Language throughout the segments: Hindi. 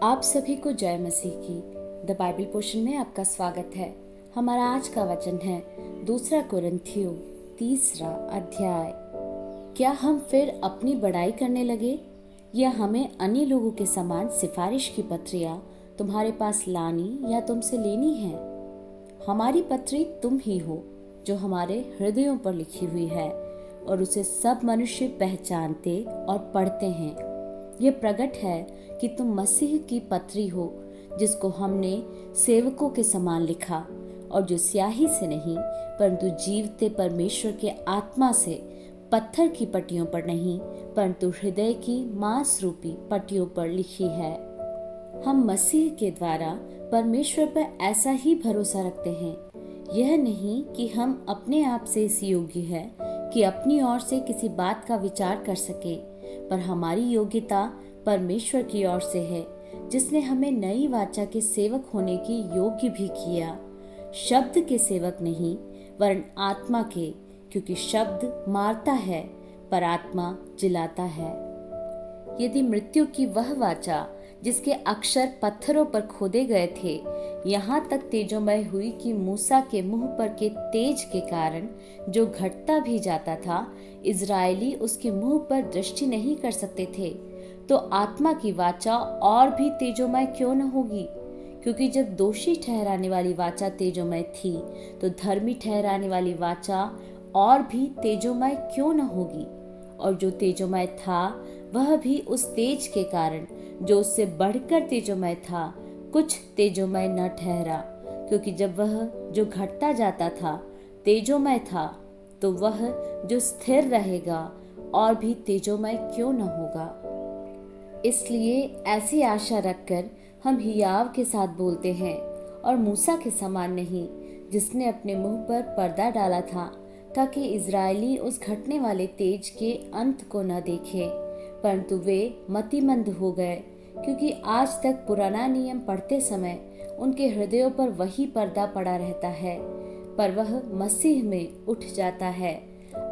आप सभी को जय मसीह की। द बाइबल पोर्शन में आपका स्वागत है। हमारा आज का वचन है 2 कुरिन्थियों 3 अध्याय। क्या हम फिर अपनी बड़ाई करने लगे या हमें अन्य लोगों के समान सिफारिश की पत्रियां तुम्हारे पास लानी या तुमसे लेनी है? हमारी पत्री तुम ही हो जो हमारे हृदयों पर लिखी हुई है और उसे सब मनुष्य पहचानते और पढ़ते हैं। यह प्रकट है कि तुम मसीह की पत्री हो, जिसको हमने सेवकों के समान लिखा और जो स्याही से नहीं परंतु जीवते परमेश्वर के आत्मा से पत्थर की पट्टियों पर नहीं परंतु हृदय की मांस रूपी पट्टियों पर लिखी है। हम मसीह के द्वारा परमेश्वर पर ऐसा ही भरोसा रखते हैं। यह नहीं कि हम अपने आप से इस योग्य है कि अपनी ओर से किसी बात का विचार कर सके, पर हमारी योग्यता परमेश्वर की ओर से है, जिसने हमें नई वाचा के सेवक होने की योग्य भी किया। शब्द के सेवक नहीं वरन आत्मा के, क्योंकि शब्द मारता है पर आत्मा जिलाता है। यदि मृत्यु की वह वाचा जिसके अक्षर पत्थरों पर खोदे गए थे यहाँ तक तेजोमय हुई कि मूसा के मुंह पर के तेज के कारण जो घटता भी जाता था इजरायली उसके मुंह पर दृष्टि नहीं कर सकते थे, तो आत्मा की वाचा और भी तेजोमय क्यों न होगी। क्योंकि जब दोषी ठहराने वाली वाचा तेजोमय थी तो धर्मी ठहराने वाली वाचा और भी तेजोमय क्यों न होगी। और जो तेजोमय था वह भी उस तेज के कारण जो उससे बढ़कर तेजोमय था कुछ तेजोमय न ठहरा। क्योंकि जब वह जो घटता जाता था तेजोमय था, तो वह जो स्थिर रहेगा और भी तेजोमय क्यों न होगा। इसलिए ऐसी आशा रखकर हम हियाव के साथ बोलते हैं और मूसा के समान नहीं, जिसने अपने मुंह पर पर्दा डाला था ताकि इजरायली उस घटने वाले तेज के अंत को न देखे, परंतु वे मतिमंद हो गए। क्योंकि आज तक पुराना नियम पढ़ते समय उनके हृदयों पर वही पर्दा पड़ा रहता है, पर वह मसीह में उठ जाता है।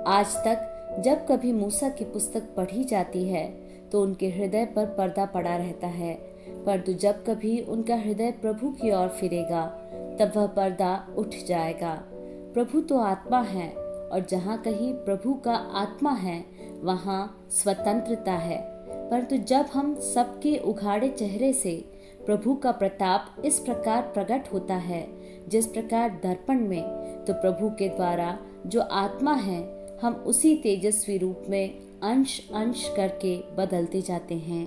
आज तक जब कभी मूसा की पुस्तक पढ़ी जाती है तो उनके हृदय पर पर्दा पड़ा रहता है, परंतु जब कभी उनका हृदय प्रभु की ओर फिरेगा तब वह पर्दा उठ जाएगा। प्रभु तो आत्मा है और जहाँ कहीं प्रभु का आत्मा है वहाँ स्वतंत्रता है। परंतु जब हम सबके उघाड़े चेहरे से प्रभु का प्रताप इस प्रकार प्रकट होता है जिस प्रकार दर्पण में, तो प्रभु के द्वारा जो आत्मा है हम उसी तेजस्वी रूप में अंश अंश करके बदलते जाते हैं।